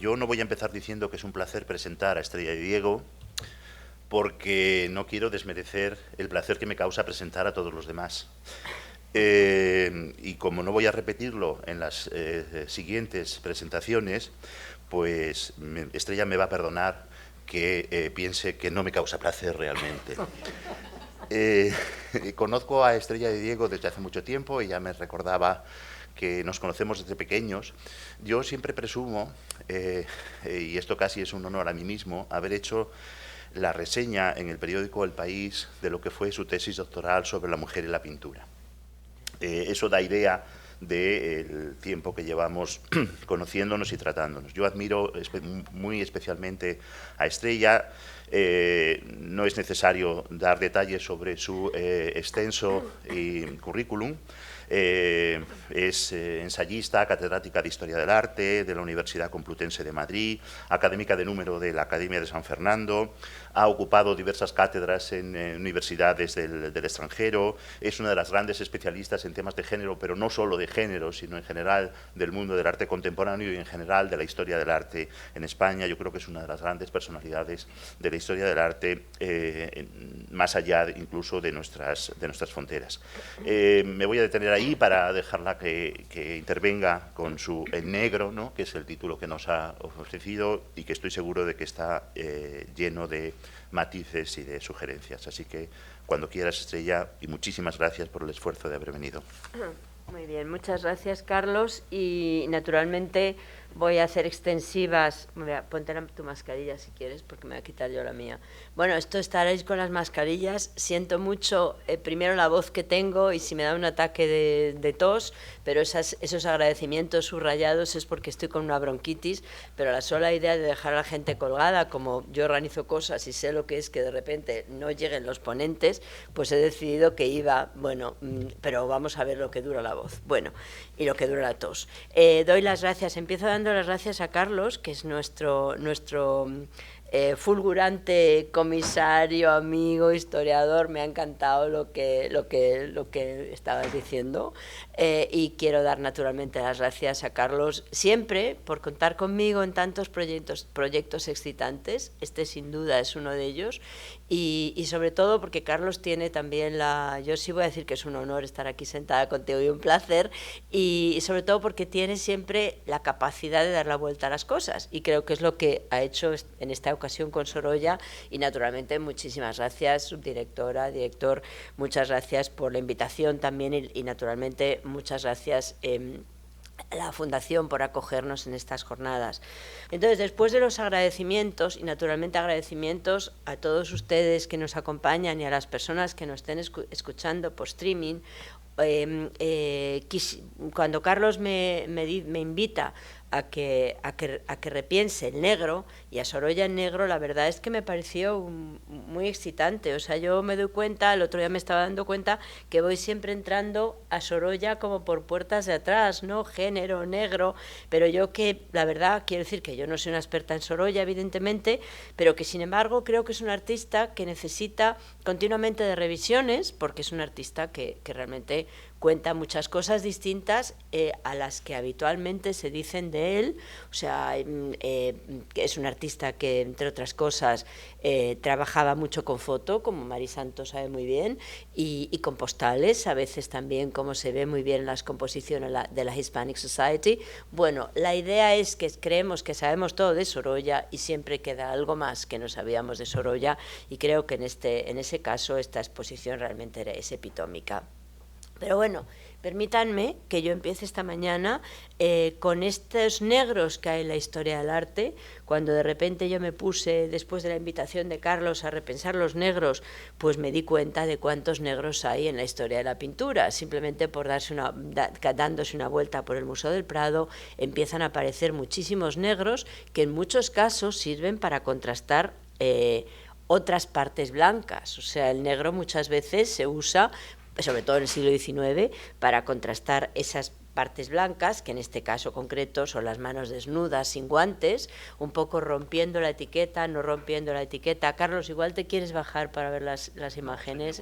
Yo no voy a empezar diciendo que es un placer presentar a Estrella y Diego, porque no quiero desmerecer el placer que me causa presentar a todos los demás. Y como no voy a repetirlo en las siguientes presentaciones, pues Estrella me va a perdonar que piense que no me causa placer realmente. Conozco a Estrella y Diego desde hace mucho tiempo. Ella me recordaba que nos conocemos desde pequeños. Yo siempre presumo, y esto casi es un honor a mí mismo, haber hecho la reseña en el periódico El País de lo que fue su tesis doctoral sobre la mujer y la pintura. Eso da idea del tiempo que llevamos conociéndonos y tratándonos. Yo admiro muy especialmente a Estrella. No es necesario dar detalles sobre su extenso currículum. Es ensayista, catedrática de Historia del Arte de la Universidad Complutense de Madrid, académica de número de la Academia de San Fernando, ha ocupado diversas cátedras en universidades del extranjero, es una de las grandes especialistas en temas de género, pero no solo de género, sino en general del mundo del arte contemporáneo y en general de la historia del arte en España. Yo creo que es una de las grandes personalidades de la historia del arte, más allá incluso de nuestras fronteras. Me voy a detener ahí para dejarla que intervenga con su En Negro, ¿no?, que es el título que nos ha ofrecido y que estoy seguro de que está lleno de matices y de sugerencias. Así que cuando quieras, Estrella, y muchísimas gracias por el esfuerzo de haber venido. Muy bien, muchas gracias, Carlos, y naturalmente voy a hacer extensivas. Mira, ponte tu mascarilla si quieres, porque me voy a quitar yo la mía. Bueno, esto estaréis con las mascarillas. Siento mucho, primero, la voz que tengo y si me da un ataque de tos, pero esos agradecimientos subrayados es porque estoy con una bronquitis, pero la sola idea de dejar a la gente colgada, como yo organizo cosas y sé lo que es que de repente no lleguen los ponentes, pues he decidido que iba, bueno, pero vamos a ver lo que dura la voz. Bueno, y lo que dura la tos. Doy las gracias, empiezo dando las gracias a Carlos, que es nuestro fulgurante comisario, amigo, historiador. Me ha encantado lo que estabas diciendo, y quiero dar naturalmente las gracias a Carlos siempre por contar conmigo en tantos proyectos excitantes. Este sin duda es uno de ellos, y sobre todo porque Carlos tiene también yo sí voy a decir que es un honor estar aquí sentada contigo y un placer, y sobre todo porque tiene siempre la capacidad de dar la vuelta a las cosas, y creo que es lo que ha hecho en esta ocasión con Sorolla. Y naturalmente muchísimas gracias, subdirectora, director, muchas gracias por la invitación también, y naturalmente muchas gracias a la Fundación por acogernos en estas jornadas. Entonces, después de los agradecimientos, y naturalmente agradecimientos a todos ustedes que nos acompañan y a las personas que nos estén escuchando por streaming, cuando Carlos me invita a que repiense El Negro y a Sorolla en negro, la verdad es que me pareció muy excitante. O sea, yo me doy cuenta, el otro día me estaba dando cuenta que voy siempre entrando a Sorolla como por puertas de atrás, ¿no? Género, negro, pero yo que, la verdad, quiero decir que yo no soy una experta en Sorolla, evidentemente, pero que sin embargo creo que es un artista que necesita continuamente de revisiones, porque es un artista que realmente cuenta muchas cosas distintas a las que habitualmente se dicen de él. O sea, es un artista que, entre otras cosas, trabajaba mucho con foto, como Mari Santos sabe muy bien, y con postales, a veces también, como se ve muy bien en las composiciones de la Hispanic Society. Bueno, la idea es que creemos que sabemos todo de Sorolla y siempre queda algo más que no sabíamos de Sorolla, y creo que en ese caso esta exposición realmente es epitómica. Pero bueno, permítanme que yo empiece esta mañana con estos negros que hay en la historia del arte. Cuando de repente yo me puse, después de la invitación de Carlos, a repensar los negros, pues me di cuenta de cuántos negros hay en la historia de la pintura. Simplemente por dándose una vuelta por el Museo del Prado, empiezan a aparecer muchísimos negros que en muchos casos sirven para contrastar otras partes blancas. O sea, el negro muchas veces se usa, sobre todo en el siglo XIX, para contrastar esas partes blancas, que en este caso concreto son las manos desnudas, sin guantes, un poco rompiendo la etiqueta, no rompiendo la etiqueta. Carlos, igual te quieres bajar para ver las imágenes.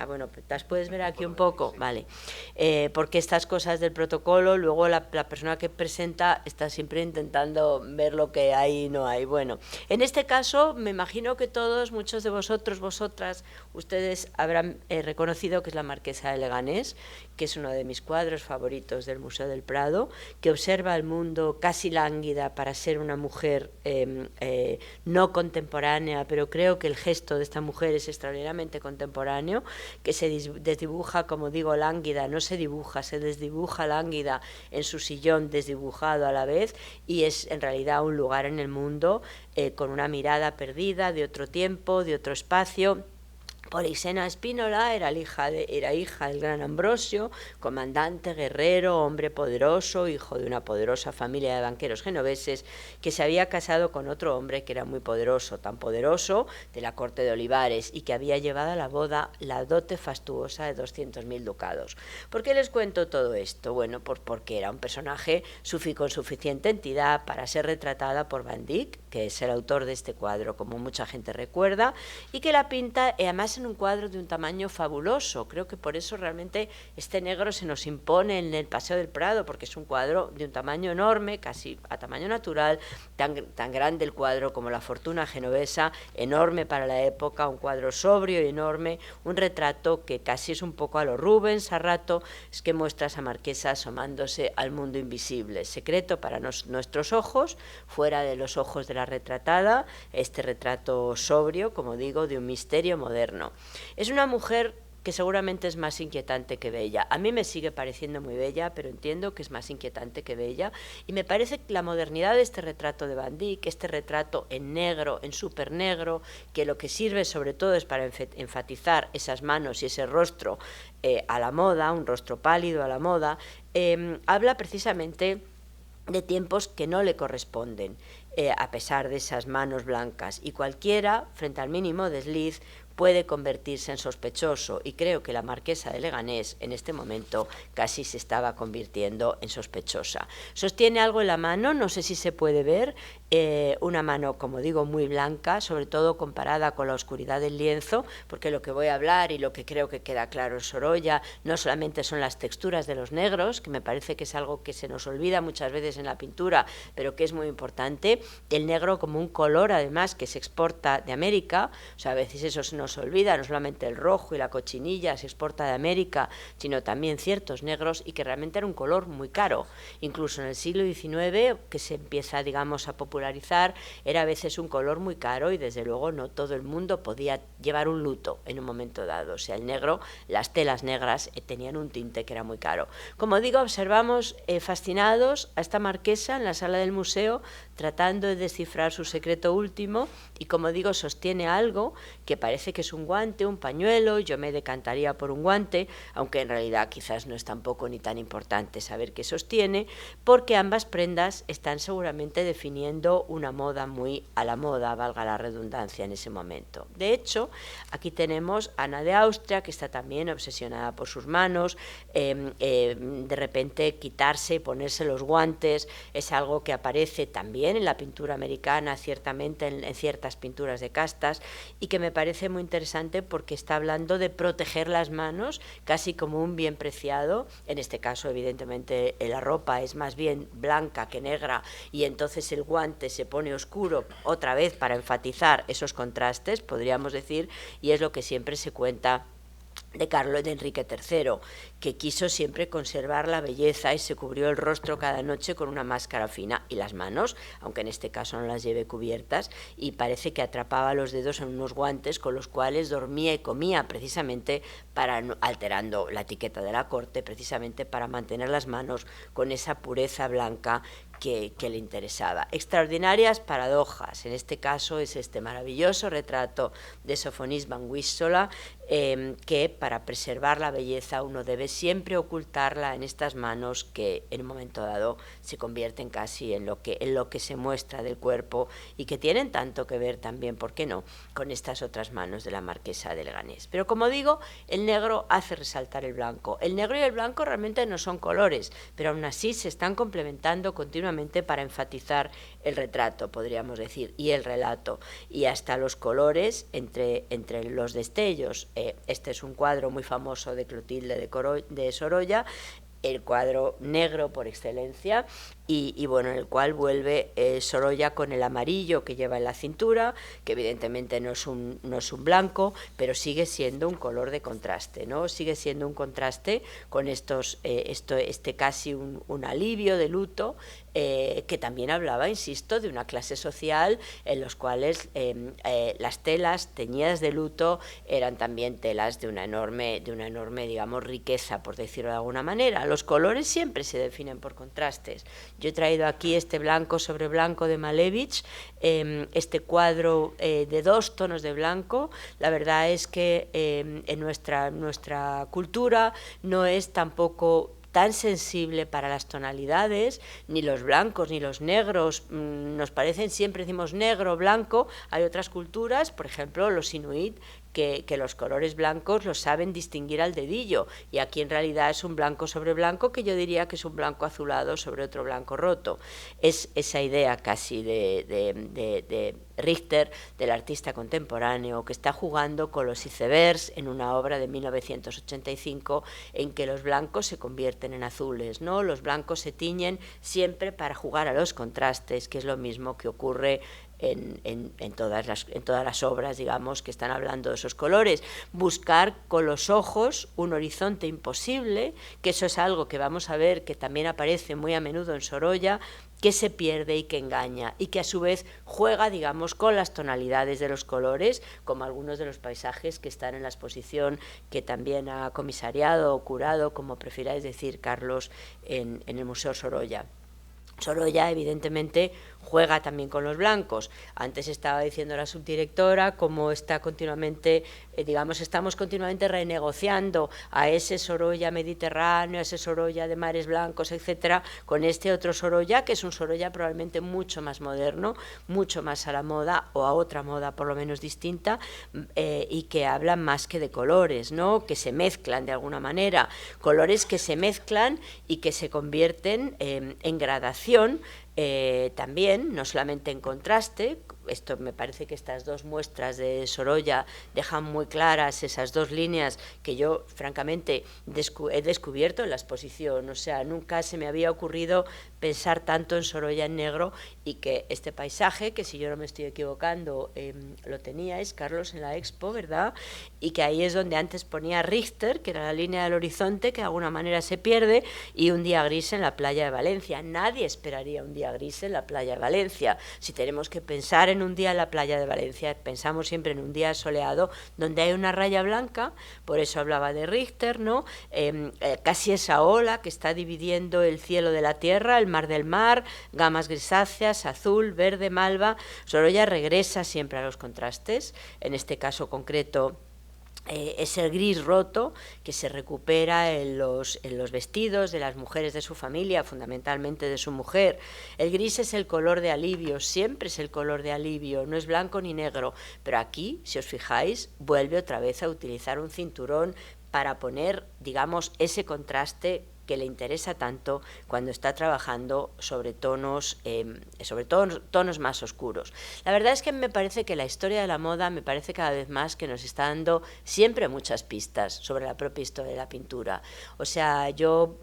bueno, las puedes ver aquí un poco, vale. Porque estas cosas del protocolo, luego la persona que presenta está siempre intentando ver lo que hay y no hay. Bueno, en este caso me imagino que todos, muchos de vosotros, vosotras, ustedes habrán reconocido que es la Marquesa de Leganés, que es uno de mis cuadros favoritos del Museo del Prado, que observa el mundo casi lánguida para ser una mujer no contemporánea, pero creo que el gesto de esta mujer es extraordinariamente contemporáneo, que se desdibuja, como digo, lánguida, no se dibuja, se desdibuja lánguida en su sillón desdibujado a la vez, y es en realidad un lugar en el mundo con una mirada perdida de otro tiempo, de otro espacio. Polixena Spínola era hija del gran Ambrosio, comandante, guerrero, hombre poderoso, hijo de una poderosa familia de banqueros genoveses, que se había casado con otro hombre que era muy poderoso, tan poderoso, de la corte de Olivares, y que había llevado a la boda la dote fastuosa de 200.000 ducados. ¿Por qué les cuento todo esto? Bueno, porque era un personaje con suficiente entidad para ser retratada por Van Dyck, que es el autor de este cuadro, como mucha gente recuerda, y que la pinta, además, en un cuadro de un tamaño fabuloso. Creo que por eso realmente este negro se nos impone en el Paseo del Prado, porque es un cuadro de un tamaño enorme, casi a tamaño natural, tan grande el cuadro como la Fortuna genovesa, enorme para la época, un cuadro sobrio y enorme, un retrato que casi es un poco a lo Rubens a rato, es que muestra a esa marquesa asomándose al mundo invisible, secreto para nuestros ojos, fuera de los ojos de la retratada, este retrato sobrio, como digo, de un misterio moderno. Es una mujer que seguramente es más inquietante que bella. A mí me sigue pareciendo muy bella, pero entiendo que es más inquietante que bella, y me parece que la modernidad de este retrato de Van Dyck, este retrato en negro, en súper negro, que lo que sirve sobre todo es para enfatizar esas manos y ese rostro a la moda, un rostro pálido a la moda, habla precisamente de tiempos que no le corresponden, a pesar de esas manos blancas, y cualquiera, frente al mínimo desliz, puede convertirse en sospechoso, y creo que la marquesa de Leganés en este momento casi se estaba convirtiendo en sospechosa. Sostiene algo en la mano, no sé si se puede ver, una mano, como digo, muy blanca, sobre todo comparada con la oscuridad del lienzo, porque lo que voy a hablar y lo que creo que queda claro en Sorolla no solamente son las texturas de los negros, que me parece que es algo que se nos olvida muchas veces en la pintura, pero que es muy importante, el negro como un color además que se exporta de América, o sea, a veces eso se nos olvida, no solamente el rojo y la cochinilla se exporta de América, sino también ciertos negros, y que realmente era un color muy caro. Incluso en el siglo XIX, que se empieza, digamos, a popularizar, era a veces un color muy caro, y desde luego no todo el mundo podía llevar un luto en un momento dado. O sea, el negro, las telas negras tenían un tinte que era muy caro. Como digo, observamos fascinados a esta marquesa en la sala del museo, tratando de descifrar su secreto último, y como digo, sostiene algo que parece que es un guante, un pañuelo. Yo me decantaría por un guante, aunque en realidad quizás no es tampoco ni tan importante saber qué sostiene, porque ambas prendas están seguramente definiendo una moda muy a la moda, valga la redundancia, en ese momento. De hecho, aquí tenemos a Ana de Austria, que está también obsesionada por sus manos, de repente quitarse y ponerse los guantes es algo que aparece también en la pintura americana, ciertamente en ciertas pinturas de castas, y que me parece muy interesante porque está hablando de proteger las manos casi como un bien preciado. En este caso, evidentemente, la ropa es más bien blanca que negra, y entonces el guante se pone oscuro otra vez para enfatizar esos contrastes, podríamos decir, y es lo que siempre se cuenta de Enrique III, que quiso siempre conservar la belleza y se cubrió el rostro cada noche con una máscara fina, y las manos, aunque en este caso no las lleve cubiertas, y parece que atrapaba los dedos en unos guantes con los cuales dormía y comía, precisamente alterando la etiqueta de la corte, precisamente para mantener las manos con esa pureza blanca que le interesaba. Extraordinarias paradojas. En este caso es este maravilloso retrato de Sofonis Van Wissola, que para preservar la belleza uno debe siempre ocultarla en estas manos que en un momento dado se convierten casi en lo que se muestra del cuerpo, y que tienen tanto que ver también, ¿por qué no?, con estas otras manos de la marquesa de Leganés. Pero como digo, el negro hace resaltar el blanco. El negro y el blanco realmente no son colores, pero aún así se están complementando continuamente continuamente para enfatizar el retrato, podríamos decir, y el relato, y hasta los colores entre los destellos. Este es un cuadro muy famoso de Clotilde de Sorolla, el cuadro negro por excelencia, y bueno, en el cual vuelve Sorolla con el amarillo que lleva en la cintura, que evidentemente no es un blanco, pero sigue siendo un color de contraste, ¿no? Sigue siendo un contraste con casi un alivio de luto, que también hablaba, insisto, de una clase social en los cuales las telas teñidas de luto eran también telas de una enorme, digamos, riqueza, por decirlo de alguna manera. Los colores siempre se definen por contrastes. Yo he traído aquí este blanco sobre blanco de Malevich, este cuadro de 2 tonos de blanco. La verdad es que en nuestra cultura no es tampoco tan sensible para las tonalidades, ni los blancos ni los negros, nos parecen, siempre decimos negro, blanco. Hay otras culturas, por ejemplo los inuit, que los colores blancos los saben distinguir al dedillo, y aquí en realidad es un blanco sobre blanco, que yo diría que es un blanco azulado sobre otro blanco roto. Es esa idea casi de Richter, del artista contemporáneo, que está jugando con los icebergs en una obra de 1985 en que los blancos se convierten en azules, ¿no? Los blancos se tiñen siempre para jugar a los contrastes, que es lo mismo que ocurre en todas las obras, digamos, que están hablando de esos colores. Buscar con los ojos un horizonte imposible, que eso es algo que vamos a ver que también aparece muy a menudo en Sorolla, que se pierde y que engaña, y que a su vez juega, digamos, con las tonalidades de los colores, como algunos de los paisajes que están en la exposición, que también ha comisariado o curado, como prefiráis decir, Carlos, en el Museo Sorolla. Sorolla, evidentemente, juega también con los blancos. Antes estaba diciendo la subdirectora cómo está continuamente, estamos continuamente renegociando a ese Sorolla mediterráneo, a ese Sorolla de mares blancos, etcétera, con este otro Sorolla, que es un Sorolla probablemente mucho más moderno, mucho más a la moda, o a otra moda por lo menos distinta, y que habla más que de colores, ¿no? Que se mezclan de alguna manera, colores que se mezclan y que se convierten en gradación, también, no solamente en contraste. Esto me parece que estas 2 muestras de Sorolla dejan muy claras esas 2 líneas que yo francamente he descubierto en la exposición. O sea, nunca se me había ocurrido pensar tanto en Sorolla en negro, y que este paisaje, que si yo no me estoy equivocando lo teníais, Carlos, en la expo, ¿verdad? Y que ahí es donde antes ponía Richter, que era la línea del horizonte que de alguna manera se pierde, y un día gris en la playa de Valencia. Nadie esperaría un día gris en la playa de Valencia. Si tenemos que pensar en un día en la playa de Valencia, pensamos siempre en un día soleado donde hay una raya blanca, por eso hablaba de Richter, ¿no? Casi esa ola que está dividiendo el cielo de la tierra, el mar del mar, gamas grisáceas, azul, verde, malva. Sorolla regresa siempre a los contrastes. En este caso concreto es el gris roto, que se recupera en los vestidos de las mujeres de su familia, fundamentalmente de su mujer. El gris es el color de alivio, siempre es el color de alivio, no es blanco ni negro, pero aquí, si os fijáis, vuelve otra vez a utilizar un cinturón para poner, digamos, ese contraste que le interesa tanto cuando está trabajando sobre tonos más oscuros. La verdad es que me parece que la historia de la moda me parece cada vez más que nos está dando siempre muchas pistas sobre la propia historia de la pintura. O sea, yo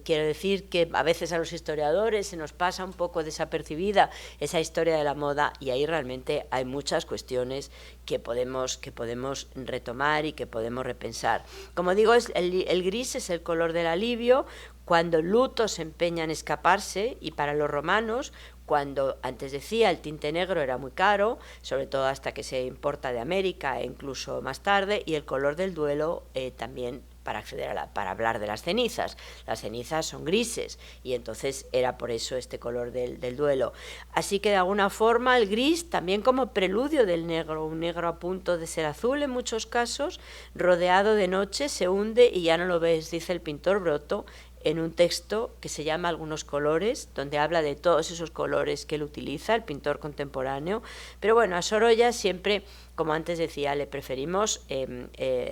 quiero decir que a veces a los historiadores se nos pasa un poco desapercibida esa historia de la moda, y ahí realmente hay muchas cuestiones que podemos retomar y que podemos repensar. Como digo, el gris es el color del alivio, cuando el luto se empeña en escaparse, y para los romanos, cuando antes decía el tinte negro era muy caro, sobre todo hasta que se importa de América e incluso más tarde, y el color del duelo también para hablar de las cenizas. Las cenizas son grises, y entonces era por eso este color del duelo. Así que de alguna forma el gris también como preludio del negro, un negro a punto de ser azul en muchos casos, rodeado de noche, se hunde y ya no lo ves, dice el pintor Broto, en un texto que se llama Algunos colores, donde habla de todos esos colores que él utiliza, el pintor contemporáneo. Pero bueno, a Sorolla siempre, como antes decía, le preferimos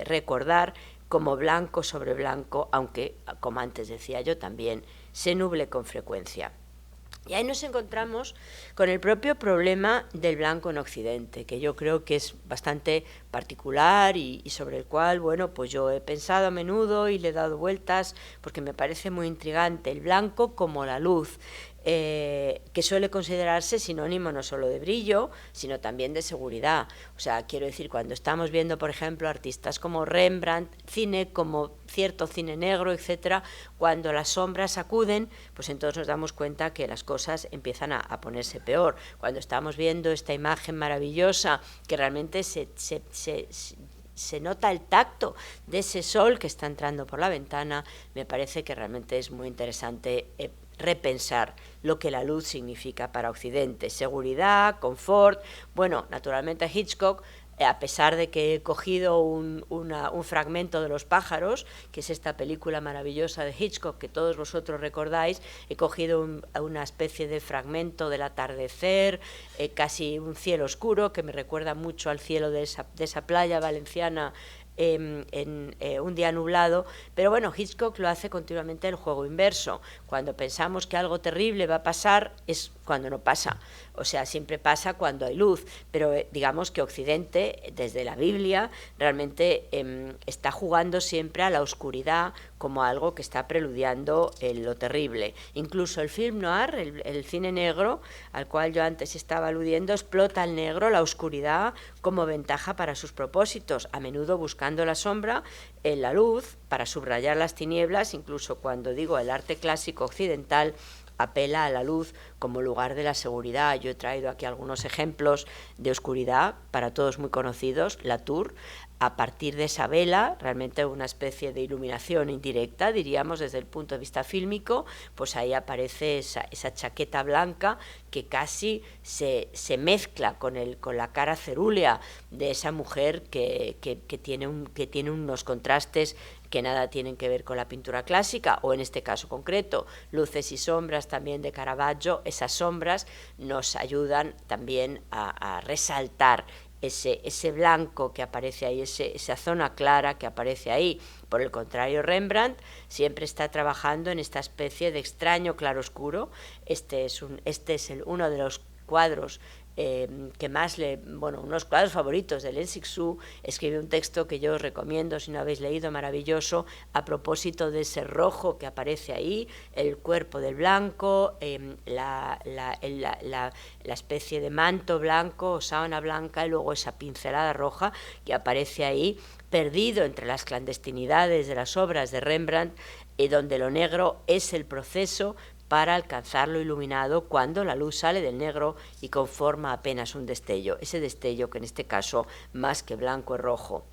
recordar como blanco sobre blanco, aunque, como antes decía yo también, se nuble con frecuencia. Y ahí nos encontramos con el propio problema del blanco en Occidente, que yo creo que es bastante particular y sobre el cual, bueno, pues yo he pensado a menudo y le he dado vueltas porque me parece muy intrigante. El blanco como la luz, que suele considerarse sinónimo no solo de brillo, sino también de seguridad. O sea, quiero decir, cuando estamos viendo, por ejemplo, artistas como Rembrandt, cine como cierto cine negro, etcétera, cuando las sombras acuden, pues entonces nos damos cuenta que las cosas empiezan a ponerse peor. Cuando estamos viendo esta imagen maravillosa, que realmente se nota el tacto de ese sol que está entrando por la ventana, me parece que realmente es muy interesante repensar lo que la luz significa para Occidente. Seguridad, confort. Bueno, naturalmente Hitchcock, a pesar de que he cogido un fragmento de Los pájaros, que es esta película maravillosa de Hitchcock que todos vosotros recordáis, he cogido una especie de fragmento del atardecer, casi un cielo oscuro, que me recuerda mucho al cielo de esa playa valenciana un día nublado, pero bueno, Hitchcock lo hace continuamente el juego inverso. Cuando pensamos que algo terrible va a pasar, es cuando no pasa. O sea, siempre pasa cuando hay luz, pero digamos que Occidente, desde la Biblia, realmente está jugando siempre a la oscuridad como algo que está preludiando lo terrible. Incluso el film noir, el cine negro, al cual yo antes estaba aludiendo, explota el negro, la oscuridad, como ventaja para sus propósitos, a menudo buscando la sombra en la luz para subrayar las tinieblas. Incluso cuando digo el arte clásico occidental, apela a la luz como lugar de la seguridad. Yo he traído aquí algunos ejemplos de oscuridad, para todos muy conocidos. Latour, a partir de esa vela, realmente una especie de iluminación indirecta, diríamos desde el punto de vista fílmico, pues ahí aparece esa chaqueta blanca que casi se mezcla con la cara cerúlea de esa mujer que tiene unos contrastes que nada tienen que ver con la pintura clásica, o en este caso concreto, luces y sombras también de Caravaggio. Esas sombras nos ayudan también a resaltar ese blanco que aparece ahí, esa zona clara que aparece ahí. Por el contrario, Rembrandt siempre está trabajando en esta especie de extraño claroscuro. Este es uno de los cuadros que más unos cuadros favoritos de Len Sixu. Escribe un texto que yo os recomiendo si no habéis leído, maravilloso, a propósito de ese rojo que aparece ahí, el cuerpo del blanco, la especie de manto blanco o sábana blanca, y luego esa pincelada roja que aparece ahí, perdido entre las clandestinidades de las obras de Rembrandt, donde lo negro es el proceso para alcanzar lo iluminado, cuando la luz sale del negro y conforma apenas un destello, ese destello que en este caso más que blanco es rojo.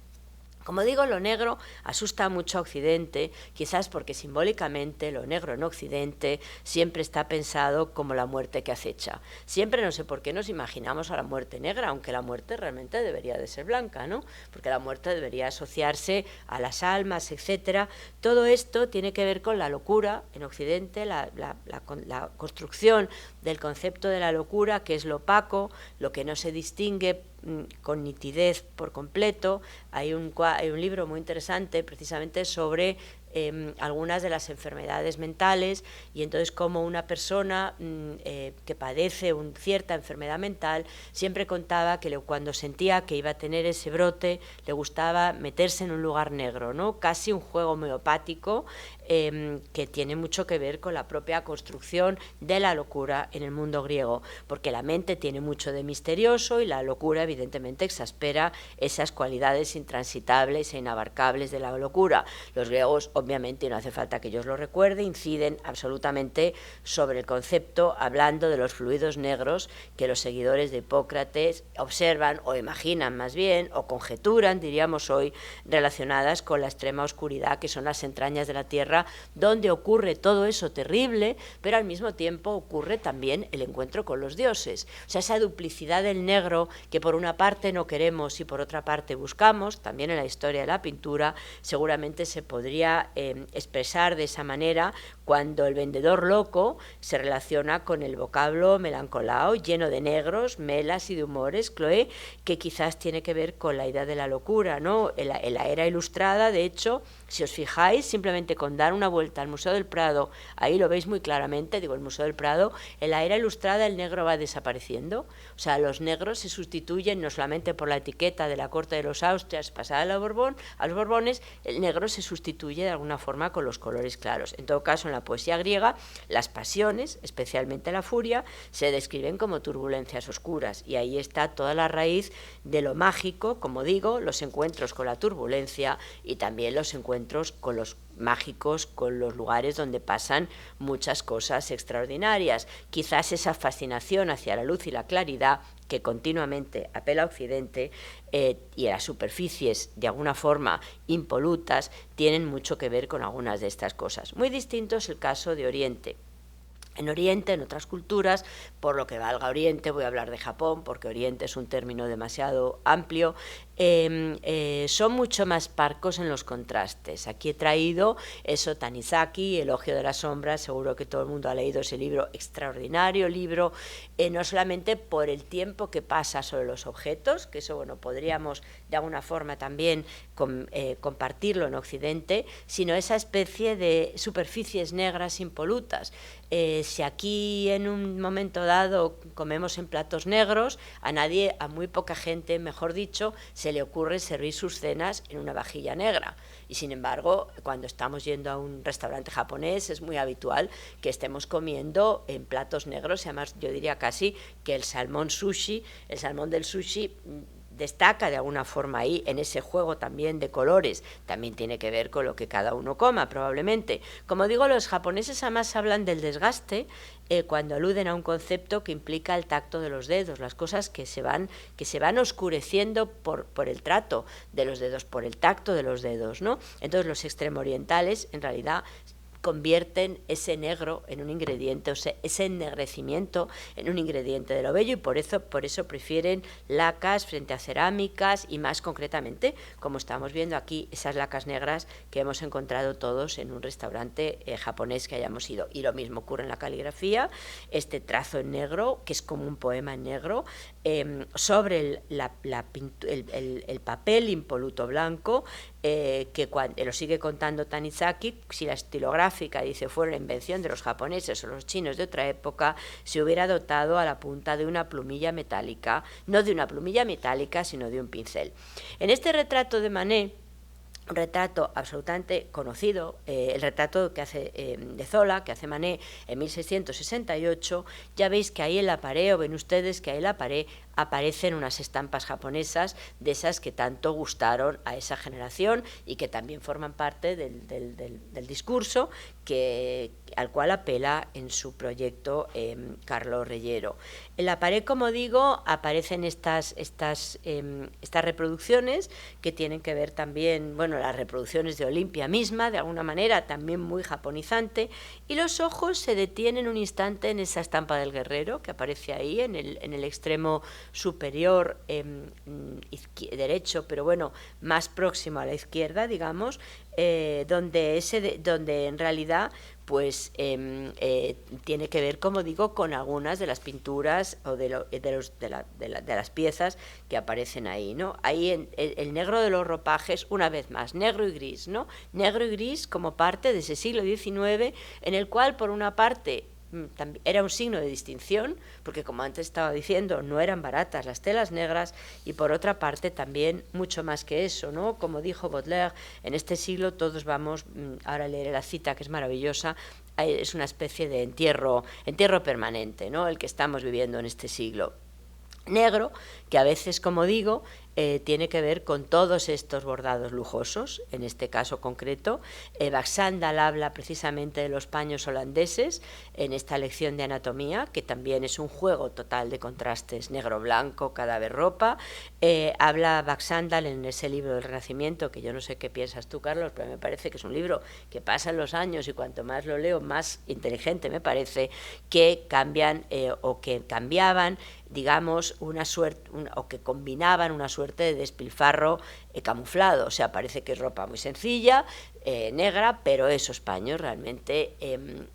Como digo, lo negro asusta mucho a Occidente, quizás porque simbólicamente lo negro en Occidente siempre está pensado como la muerte que acecha. Siempre, no sé por qué nos imaginamos a la muerte negra, aunque la muerte realmente debería de ser blanca, ¿no? Porque la muerte debería asociarse a las almas, etcétera. Todo esto tiene que ver con la locura en Occidente, la construcción del concepto de la locura, que es lo opaco, lo que no se distingue con nitidez por completo. Hay un libro muy interesante precisamente sobre algunas de las enfermedades mentales, y entonces como una persona que padece cierta enfermedad mental siempre contaba que cuando sentía que iba a tener ese brote le gustaba meterse en un lugar negro, ¿no? Casi un juego homeopático que tiene mucho que ver con la propia construcción de la locura en el mundo griego, porque la mente tiene mucho de misterioso y la locura evidentemente exaspera esas cualidades intransitables e inabarcables de la locura. Los griegos, obviamente, y no hace falta que yo os lo recuerde, inciden absolutamente sobre el concepto, hablando de los fluidos negros que los seguidores de Hipócrates observan o imaginan más bien, o conjeturan, diríamos hoy, relacionadas con la extrema oscuridad que son las entrañas de la tierra, donde ocurre todo eso terrible, pero al mismo tiempo ocurre también el encuentro con los dioses. O sea, esa duplicidad del negro que por una parte no queremos y por otra parte buscamos, también en la historia de la pintura, seguramente se podría expresar de esa manera cuando el vendedor loco se relaciona con el vocablo melancolao, lleno de negros, melas y de humores, Chloé, que quizás tiene que ver con la idea de la locura, ¿no? En la era ilustrada, de hecho, Si os fijáis, simplemente con dar una vuelta al Museo del Prado, ahí lo veis muy claramente, digo, el Museo del Prado, en la era ilustrada el negro va desapareciendo. O sea, los negros se sustituyen no solamente por la etiqueta de la corte de los Austrias pasada a los Borbones, el negro se sustituye de alguna forma con los colores claros. En todo caso, en la poesía griega, las pasiones, especialmente la furia, se describen como turbulencias oscuras, y ahí está toda la raíz de lo mágico, como digo, los encuentros con la turbulencia y también los encuentros con los mágicos, con los lugares donde pasan muchas cosas extraordinarias. Quizás esa fascinación hacia la luz y la claridad que continuamente apela a Occidente y a las superficies de alguna forma impolutas tienen mucho que ver con algunas de estas cosas. Muy distinto es el caso de Oriente. En Oriente, en otras culturas, por lo que valga Oriente, voy a hablar de Japón, porque Oriente es un término demasiado amplio, son mucho más parcos en los contrastes. Aquí he traído eso, Tanizaki, Elogio de las sombras, seguro que todo el mundo ha leído ese libro, extraordinario libro, no solamente por el tiempo que pasa sobre los objetos, que eso, bueno, podríamos de alguna forma también compartirlo en Occidente, sino esa especie de superficies negras impolutas. Si aquí en un momento dado comemos en platos negros, a muy poca gente, mejor dicho, se le ocurre servir sus cenas en una vajilla negra. Y sin embargo, cuando estamos yendo a un restaurante japonés, es muy habitual que estemos comiendo en platos negros, y además yo diría casi que el salmón del sushi destaca de alguna forma ahí en ese juego también de colores, también tiene que ver con lo que cada uno coma probablemente. Como digo, los japoneses además hablan del desgaste cuando aluden a un concepto que implica el tacto de los dedos, las cosas que se van oscureciendo por el trato de los dedos, por el tacto de los dedos, ¿no? Entonces los extremo-orientales en realidad convierten ese negro en un ingrediente, o sea, ese ennegrecimiento en un ingrediente de lo bello, y por eso prefieren lacas frente a cerámicas, y más concretamente, como estamos viendo aquí, esas lacas negras que hemos encontrado todos en un restaurante japonés que hayamos ido. Y lo mismo ocurre en la caligrafía, este trazo en negro, que es como un poema en negro, sobre el papel impoluto blanco, que lo sigue contando Tanizaki, si la estilográfica, dice, fuera la invención de los japoneses o los chinos de otra época, se hubiera dotado a la punta de una plumilla metálica, no de una plumilla metálica, sino de un pincel. En este retrato de Manet, un retrato absolutamente conocido, el retrato que hace de Zola, que hace Manet en 1668, ya veis que ahí en la pared, o ven ustedes que ahí en la pared aparecen unas estampas japonesas de esas que tanto gustaron a esa generación y que también forman parte del discurso al cual apela en su proyecto Carlos Reyero. En la pared, como digo, aparecen estas reproducciones que tienen que ver también, bueno, las reproducciones de Olimpia misma, de alguna manera también muy japonizante, y los ojos se detienen un instante en esa estampa del guerrero que aparece ahí en el extremo superior derecho, pero bueno, más próximo a la izquierda, digamos, donde en realidad pues tiene que ver, como digo, con algunas de las pinturas o de las piezas que aparecen ahí, ¿no? Ahí el negro de los ropajes, una vez más, negro y gris, ¿no? Negro y gris como parte de ese siglo XIX, en el cual, por una parte, era un signo de distinción, porque como antes estaba diciendo, no eran baratas las telas negras, y por otra parte también mucho más que eso, ¿no? Como dijo Baudelaire, en este siglo todos vamos, ahora leeré la cita que es maravillosa, es una especie de entierro permanente, ¿no? El que estamos viviendo en este siglo. Negro, que a veces, como digo, tiene que ver con todos estos bordados lujosos, en este caso concreto. Baxandal habla precisamente de los paños holandeses en esta lección de anatomía, que también es un juego total de contrastes, negro-blanco, cadáver, ropa. Habla Baxandal en ese libro del Renacimiento, que yo no sé qué piensas tú, Carlos, pero me parece que es un libro que pasan los años y cuanto más lo leo, más inteligente me parece, que cambian o que cambiaban, digamos, una suerte, o que combinaban una suerte de despilfarro camuflado. O sea, parece que es ropa muy sencilla, negra, pero esos paños realmente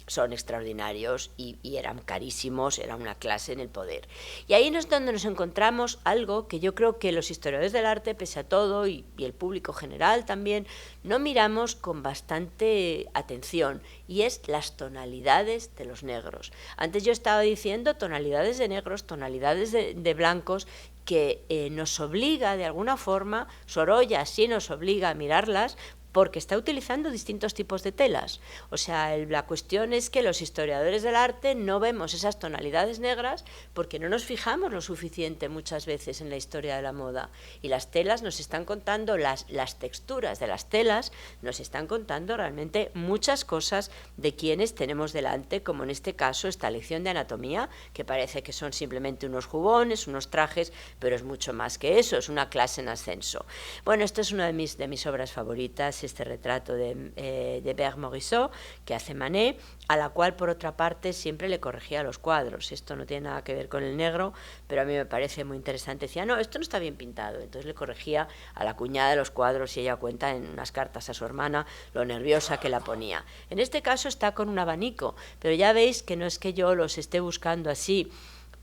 son extraordinarios y eran carísimos, era una clase en el poder. Y ahí es donde nos encontramos algo que yo creo que los historiadores del arte, pese a todo, y el público general también, no miramos con bastante atención, y es las tonalidades de los negros. Antes yo estaba diciendo tonalidades de negros, tonalidades de blancos, que nos obliga de alguna forma, Sorolla sí nos obliga a mirarlas, porque está utilizando distintos tipos de telas. O sea, la cuestión es que los historiadores del arte no vemos esas tonalidades negras porque no nos fijamos lo suficiente muchas veces en la historia de la moda. Y las telas nos están contando, las texturas de las telas nos están contando realmente muchas cosas de quienes tenemos delante, como en este caso esta lección de anatomía, que parece que son simplemente unos jubones, unos trajes, pero es mucho más que eso, es una clase en ascenso. Bueno, esta es una de mis obras favoritas, este retrato de Berthe Morisot que hace Manet, a la cual por otra parte siempre le corregía los cuadros. Esto no tiene nada que ver con el negro, pero a mí me parece muy interesante. Decía, no, esto no está bien pintado. Entonces le corregía a la cuñada de los cuadros y ella cuenta en unas cartas a su hermana lo nerviosa que la ponía. En este caso está con un abanico, pero ya veis que no es que yo los esté buscando así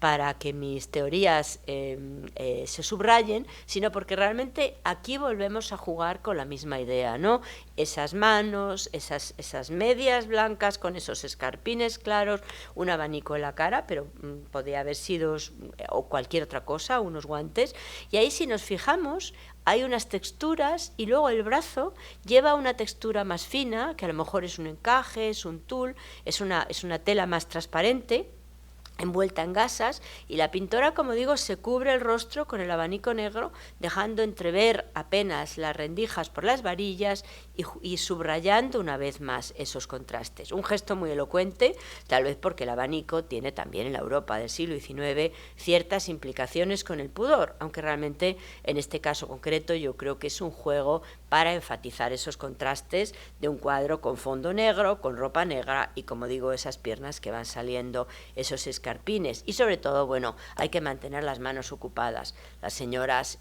para que mis teorías se subrayen, sino porque realmente aquí volvemos a jugar con la misma idea, ¿no? Esas manos, esas medias blancas con esos escarpines claros, un abanico en la cara, pero podría haber sido o cualquier otra cosa, unos guantes, y ahí si nos fijamos hay unas texturas y luego el brazo lleva una textura más fina, que a lo mejor es un encaje, es un tul, es una tela más transparente, envuelta en gasas, y la pintora, como digo, se cubre el rostro con el abanico negro, dejando entrever apenas las rendijas por las varillas y subrayando una vez más esos contrastes. Un gesto muy elocuente, tal vez porque el abanico tiene también en la Europa del siglo XIX ciertas implicaciones con el pudor, aunque realmente en este caso concreto yo creo que es un juego para enfatizar esos contrastes de un cuadro con fondo negro, con ropa negra y, como digo, esas piernas que van saliendo, esos escarpines, y sobre todo, bueno, hay que mantener las manos ocupadas. Las señoras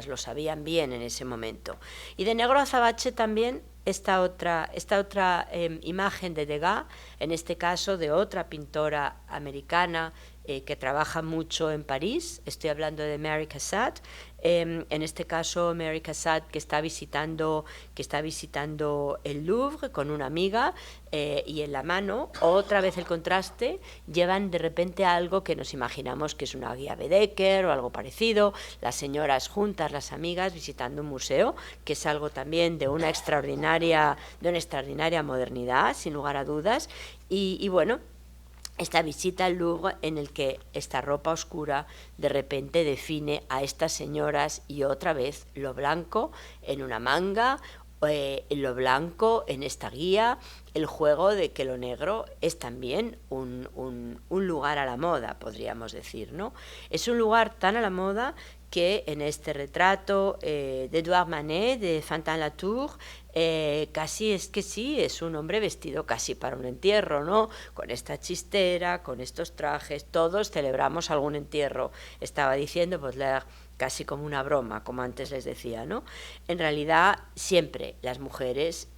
lo sabían bien en ese momento. Y de negro azabache también esta otra imagen de Degas, en este caso de otra pintora americana que trabaja mucho en París. Estoy hablando de Mary Cassatt. En este caso Mary Cassatt, que está visitando el Louvre con una amiga, y en la mano, otra vez el contraste, llevan de repente algo que nos imaginamos que es una guía Bedecker o algo parecido, las señoras juntas, las amigas, visitando un museo, que es algo también de una extraordinaria modernidad, sin lugar a dudas, y bueno, esta visita al Louvre en el que esta ropa oscura de repente define a estas señoras, y otra vez lo blanco en una manga, lo blanco en esta guía, el juego de que lo negro es también un lugar a la moda, podríamos decir, ¿no? Es un lugar tan a la moda que en este retrato de Edouard Manet, de Fantin-Latour, casi es que sí, es un hombre vestido casi para un entierro, ¿no? Con esta chistera, con estos trajes, todos celebramos algún entierro, estaba diciendo Baudelaire, casi como una broma, como antes les decía, ¿no? En realidad, siempre las mujeres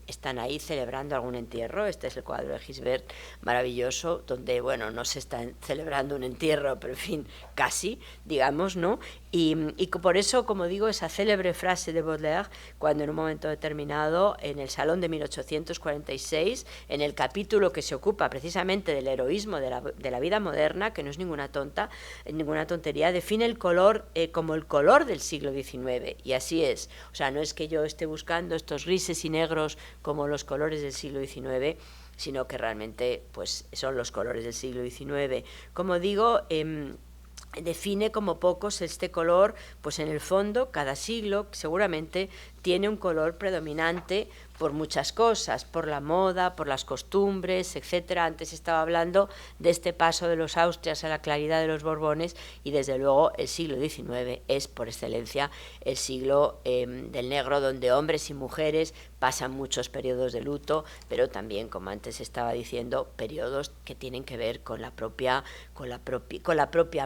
están ahí celebrando algún entierro. Este es el cuadro de Gisbert, maravilloso, donde, bueno, no se está celebrando un entierro, pero en fin, casi, digamos, ¿no? Y por eso, como digo, esa célebre frase de Baudelaire, cuando en un momento determinado, en el Salón de 1846, en el capítulo que se ocupa precisamente del heroísmo de la vida moderna, que no es ninguna tontería, define el color como el color del siglo XIX, y así es. O sea, no es que yo esté buscando estos grises y negros como los colores del siglo XIX, sino que realmente pues son los colores del siglo XIX. Como digo, define como pocos este color, pues en el fondo cada siglo seguramente tiene un color predominante por muchas cosas, por la moda, por las costumbres, etcétera. Antes estaba hablando de este paso de los Austrias a la claridad de los Borbones, y desde luego el siglo XIX es por excelencia el siglo del negro, donde hombres y mujeres pasan muchos periodos de luto, pero también, como antes estaba diciendo, periodos que tienen que ver con la propia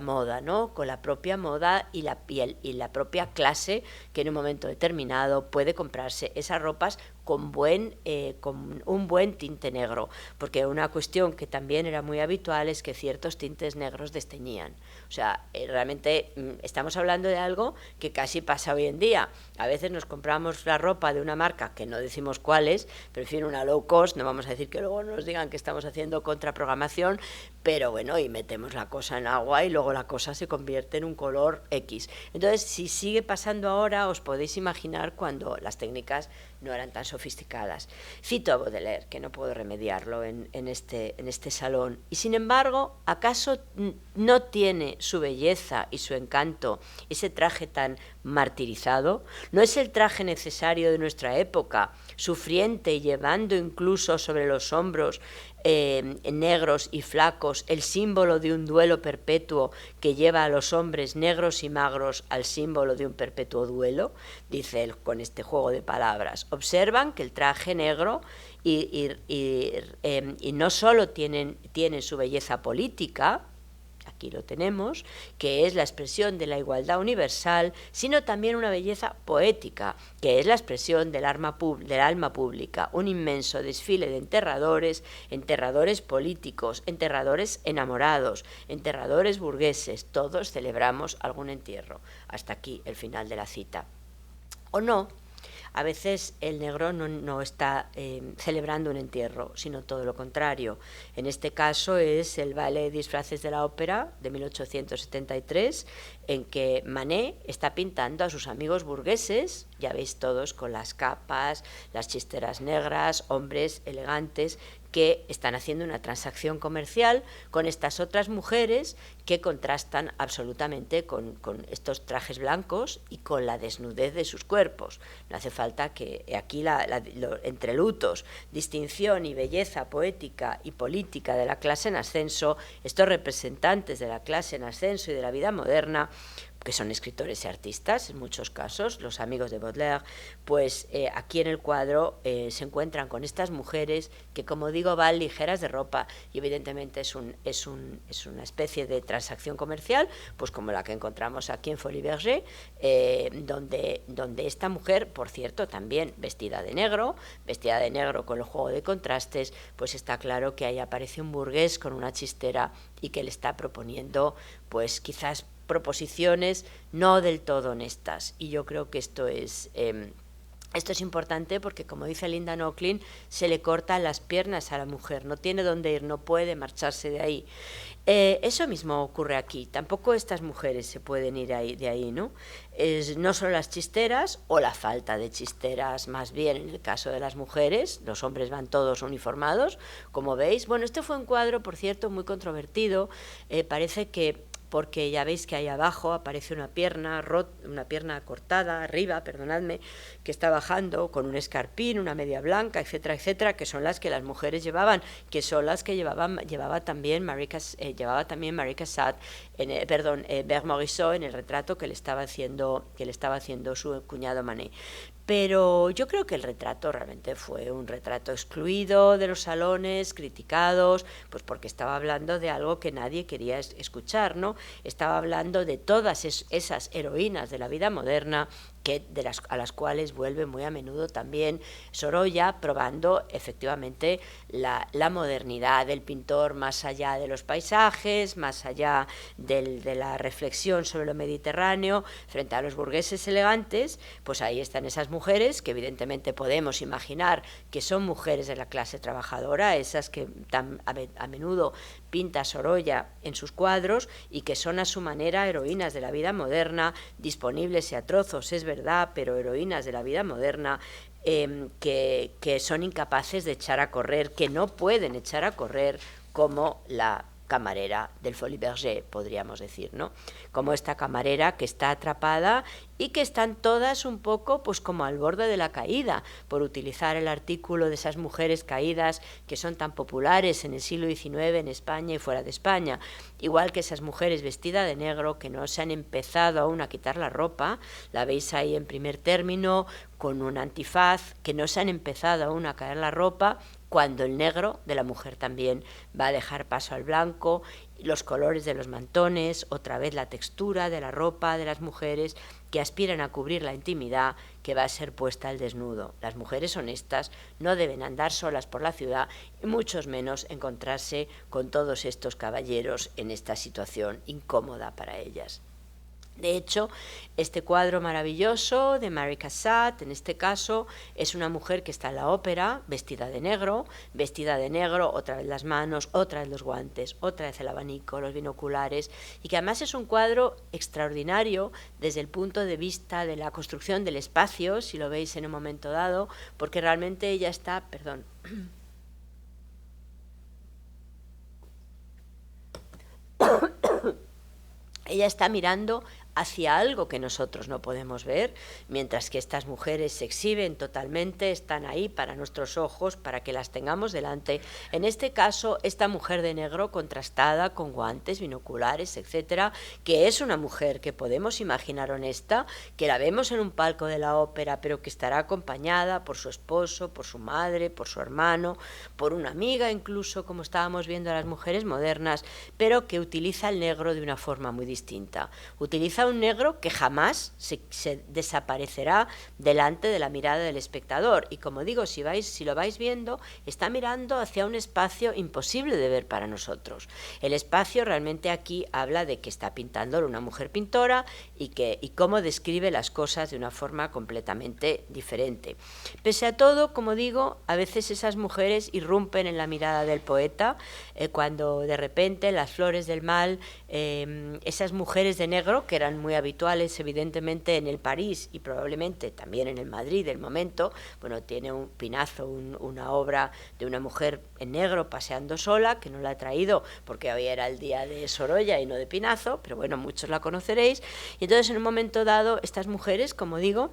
moda, ¿no? Con la propia moda y la propia clase que en un momento determinado puede comprarse esas ropas con un buen tinte negro, porque una cuestión que también era muy habitual es que ciertos tintes negros desteñían. O sea, realmente estamos hablando de algo que casi pasa hoy en día. A veces nos compramos la ropa de una marca que no decimos cuál es, pero en fin, una low cost, no vamos a decir que luego nos digan que estamos haciendo contraprogramación, pero bueno, y metemos la cosa en agua y luego la cosa se convierte en un color X. Entonces, si sigue pasando ahora, os podéis imaginar cuando las técnicas no eran tan sofisticadas. Cito a Baudelaire, que no puedo remediarlo en este salón. Y sin embargo, ¿acaso no tiene su belleza y su encanto ese traje tan martirizado? ¿No es el traje necesario de nuestra época, sufriente y llevando incluso sobre los hombros negros y flacos, el símbolo de un duelo perpetuo que lleva a los hombres negros y magros al símbolo de un perpetuo duelo? Dice él con este juego de palabras. Observan que el traje negro y no solo tienen su belleza política, aquí lo tenemos, que es la expresión de la igualdad universal, sino también una belleza poética, que es la expresión del alma pública, un inmenso desfile de enterradores políticos, enterradores enamorados, enterradores burgueses, todos celebramos algún entierro. Hasta aquí el final de la cita. ¿O no? A veces el negro no está celebrando un entierro, sino todo lo contrario. En este caso es el baile de disfraces de la ópera de 1873, en que Manet está pintando a sus amigos burgueses, ya veis todos con las capas, las chisteras negras, hombres elegantes, que están haciendo una transacción comercial con estas otras mujeres que contrastan absolutamente con estos trajes blancos y con la desnudez de sus cuerpos. No hace falta que aquí entre lutos, distinción y belleza poética y política de la clase en ascenso, estos representantes de la clase en ascenso y de la vida moderna, que son escritores y artistas, en muchos casos, los amigos de Baudelaire, pues aquí en el cuadro se encuentran con estas mujeres que, como digo, van ligeras de ropa y evidentemente es una especie de transacción comercial, pues como la que encontramos aquí en Folies Bergère, donde esta mujer, por cierto, también vestida de negro con el juego de contrastes, pues está claro que ahí aparece un burgués con una chistera y que le está proponiendo, pues quizás proposiciones no del todo honestas, y yo creo que esto es importante porque, como dice Linda Nochlin, se le cortan las piernas a la mujer, no tiene dónde ir, no puede marcharse de ahí. Eso mismo ocurre aquí, tampoco estas mujeres se pueden ir de ahí, ¿no? No solo las chisteras o la falta de chisteras, más bien en el caso de las mujeres, los hombres van todos uniformados, como veis. Bueno, este fue un cuadro, por cierto, muy controvertido, parece que porque ya veis que ahí abajo aparece una pierna cortada, arriba, perdonadme, que está bajando con un escarpín, una media blanca, etcétera, etcétera, que son las que las mujeres llevaban, que son las que llevaba también Marie Cassatt, Berthe Morisot en el retrato que le estaba haciendo su cuñado Manet. Pero yo creo que el retrato realmente fue un retrato excluido de los salones, criticados, pues porque estaba hablando de algo que nadie quería escuchar, ¿no? Estaba hablando de todas esas heroínas de la vida moderna a las cuales vuelve muy a menudo también Sorolla, probando efectivamente la modernidad del pintor más allá de los paisajes, más allá de la reflexión sobre lo mediterráneo, frente a los burgueses elegantes. Pues ahí están esas mujeres que evidentemente podemos imaginar que son mujeres de la clase trabajadora, esas que tan a menudo pinta Sorolla en sus cuadros y que son a su manera heroínas de la vida moderna, disponibles y a trozos, es verdad, pero heroínas de la vida moderna, que son incapaces de echar a correr, que no pueden echar a correr como la camarera del Folies Bergère, podríamos decir, ¿no? Como esta camarera que está atrapada y que están todas un poco pues como al borde de la caída, por utilizar el artículo de esas mujeres caídas que son tan populares en el siglo XIX en España y fuera de España, igual que esas mujeres vestidas de negro que no se han empezado aún a quitar la ropa, la veis ahí en primer término, con un antifaz, que no se han empezado aún a caer la ropa, cuando el negro de la mujer también va a dejar paso al blanco, los colores de los mantones, otra vez la textura de la ropa de las mujeres, que aspiran a cubrir la intimidad que va a ser puesta al desnudo. Las mujeres honestas no deben andar solas por la ciudad y mucho menos encontrarse con todos estos caballeros en esta situación incómoda para ellas. De hecho, este cuadro maravilloso de Mary Cassatt, en este caso, es una mujer que está en la ópera, vestida de negro, otra vez las manos, otra vez los guantes, otra vez el abanico, los binoculares, y que además es un cuadro extraordinario desde el punto de vista de la construcción del espacio, si lo veis en un momento dado, porque realmente ella está, ella está mirando hacia algo que nosotros no podemos ver, mientras que estas mujeres se exhiben totalmente, están ahí para nuestros ojos, para que las tengamos delante. En este caso, esta mujer de negro contrastada con guantes, binoculares, etcétera, que es una mujer que podemos imaginar honesta, que la vemos en un palco de la ópera, pero que estará acompañada por su esposo, por su madre, por su hermano, por una amiga incluso, como estábamos viendo a las mujeres modernas, pero que utiliza el negro de una forma muy distinta. Utiliza un negro que jamás se desaparecerá delante de la mirada del espectador, y como digo, si lo vais viendo, está mirando hacia un espacio imposible de ver para nosotros. El espacio realmente aquí habla de que está pintándolo una mujer pintora y cómo describe las cosas de una forma completamente diferente. Pese a todo, como digo, a veces esas mujeres irrumpen en la mirada del poeta, cuando de repente las flores del mal, esas mujeres de negro, que eran muy habituales evidentemente en el París y probablemente también en el Madrid del momento. Bueno, tiene un Pinazo, una obra de una mujer en negro paseando sola, que no la he traído porque hoy era el día de Sorolla y no de Pinazo, pero bueno, muchos la conoceréis. Y entonces en un momento dado estas mujeres, como digo,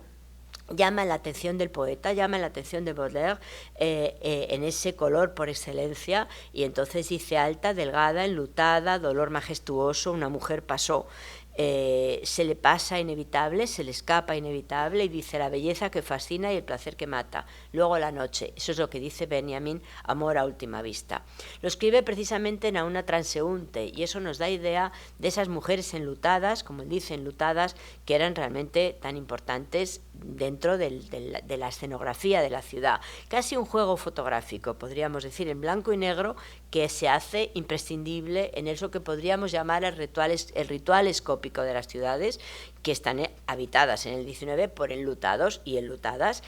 llaman la atención del poeta, llaman la atención de Baudelaire en ese color por excelencia, y entonces dice: alta, delgada, enlutada, dolor majestuoso, una mujer pasó. Se le pasa inevitable, se le escapa inevitable, y dice: la belleza que fascina y el placer que mata. Luego la noche. Eso es lo que dice Benjamin, amor a última vista. Lo escribe precisamente en A una transeúnte, y eso nos da idea de esas mujeres enlutadas, como él dice, enlutadas, que eran realmente tan importantes dentro de la escenografía de la ciudad. Casi un juego fotográfico, podríamos decir, en blanco y negro, que se hace imprescindible en eso que podríamos llamar el ritual escópico de las ciudades, que están habitadas en el XIX por enlutados y enlutadas,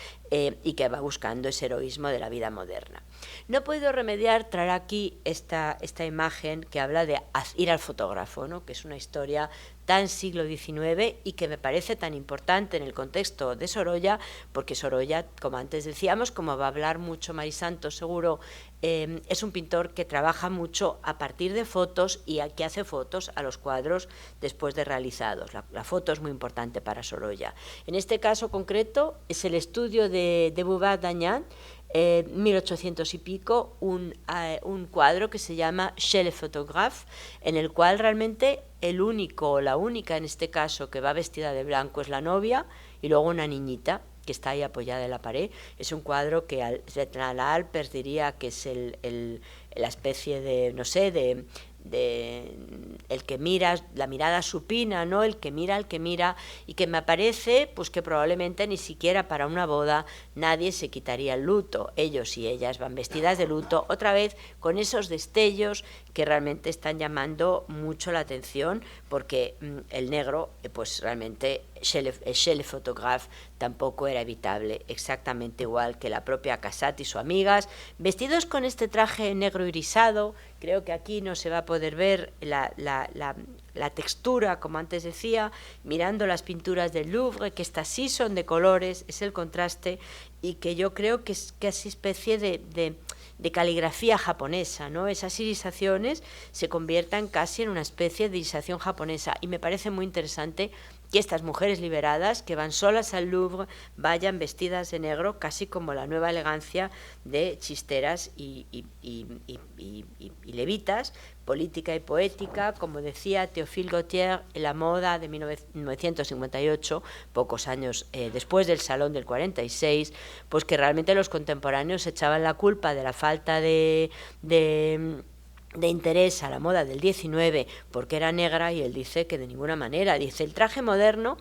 y que va buscando ese heroísmo de la vida moderna. No he podido remediar traer aquí esta imagen que habla de ir al fotógrafo, ¿no?, que es una historia tan siglo XIX y que me parece tan importante en el contexto de Sorolla, porque Sorolla, como antes decíamos, como va a hablar mucho Mari Santos seguro, es un pintor que trabaja mucho a partir de fotos y que hace fotos a los cuadros después de realizados. La foto es muy importante para Sorolla. En este caso concreto es el estudio de Bouvard d'Agnan, 1800 y pico, un cuadro que se llama Chez le photographe, en el cual realmente el único o la única en este caso que va vestida de blanco es la novia, y luego una niñita que está ahí apoyada en la pared. Es un cuadro que Svetlana Alpers diría que es la especie de, no sé, de el que mira, la mirada supina, ¿no?, el que mira al que mira, y que me parece pues que probablemente ni siquiera para una boda nadie se quitaría el luto. Ellos y ellas van vestidas de luto, otra vez con esos destellos que realmente están llamando mucho la atención, porque el negro, pues realmente chez le photographe tampoco era evitable, exactamente igual que la propia Cassatt y sus amigas, vestidos con este traje negro irisado. Creo que aquí no se va a poder ver la textura, como antes decía, mirando las pinturas del Louvre, que estas sí son de colores, es el contraste, y que yo creo que es casi especie de caligrafía japonesa, ¿no? Esas irisaciones se conviertan casi en una especie de irisación japonesa, y me parece muy interesante que estas mujeres liberadas, que van solas al Louvre, vayan vestidas de negro, casi como la nueva elegancia de chisteras y levitas, política y poética, como decía Théophile Gautier en La moda de 1958, pocos años después del Salón del 46, pues que realmente los contemporáneos echaban la culpa de la falta de interés a la moda del 19 porque era negra, y él dice que de ninguna manera. Dice: el traje moderno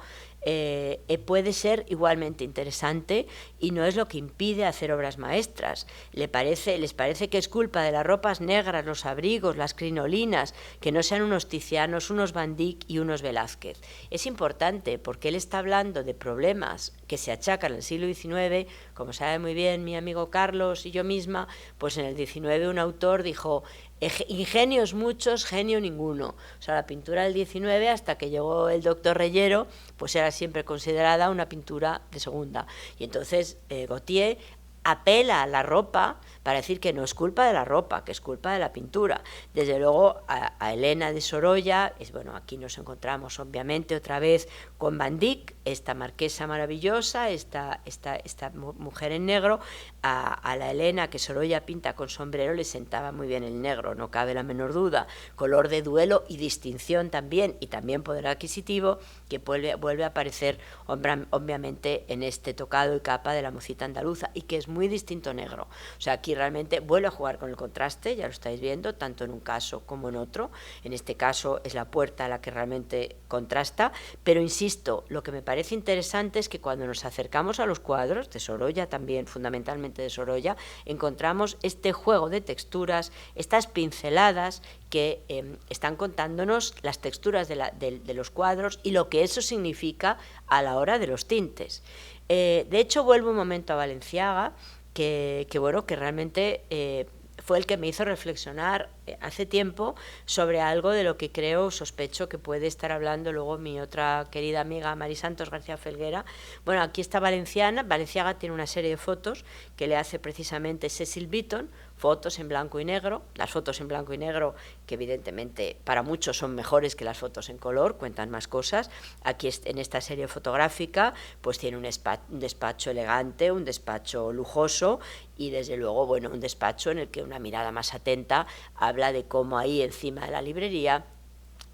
puede ser igualmente interesante y no es lo que impide hacer obras maestras. Les parece que es culpa de las ropas negras, los abrigos, las crinolinas, que no sean unos Tizianos, unos Van Dyck y unos Velázquez. Es importante porque él está hablando de problemas que se achacan al siglo XIX, como sabe muy bien mi amigo Carlos y yo misma, pues en el XIX un autor dijo: ingenios muchos, genio ninguno. O sea, la pintura del XIX, hasta que llegó el doctor Reyero, pues era siempre considerada una pintura de segunda. Y entonces Gautier apela a la ropa para decir que no es culpa de la ropa, que es culpa de la pintura. Desde luego a Elena de Sorolla, bueno, aquí nos encontramos obviamente otra vez con Van Dyck, esta marquesa maravillosa, esta mujer en negro. A la Elena que Sorolla pinta con sombrero le sentaba muy bien el negro, no cabe la menor duda, color de duelo y distinción también, y también poder adquisitivo, que vuelve a aparecer obviamente en este tocado y capa de la mocita andaluza, y que es muy distinto negro. O sea, aquí realmente vuelve a jugar con el contraste, ya lo estáis viendo, tanto en un caso como en otro. En este caso es la puerta la que realmente contrasta, pero insisto, lo que me parece interesante es que cuando nos acercamos a los cuadros de Sorolla, también fundamentalmente de Sorolla, encontramos este juego de texturas, estas pinceladas que están contándonos las texturas de los cuadros y lo que eso significa a la hora de los tintes. De hecho, vuelvo un momento a Balenciaga, que realmente fue el que me hizo reflexionar hace tiempo sobre algo de lo que creo, sospecho que puede estar hablando luego mi otra querida amiga Mari Santos García Felguera. Bueno, aquí está Balenciaga tiene una serie de fotos que le hace precisamente Cecil Beaton, fotos en blanco y negro, las fotos en blanco y negro que evidentemente para muchos son mejores que las fotos en color, cuentan más cosas. Aquí en esta serie fotográfica pues tiene un despacho elegante, un despacho lujoso y desde luego, bueno, un despacho en el que una mirada más atenta habla de cómo ahí encima de la librería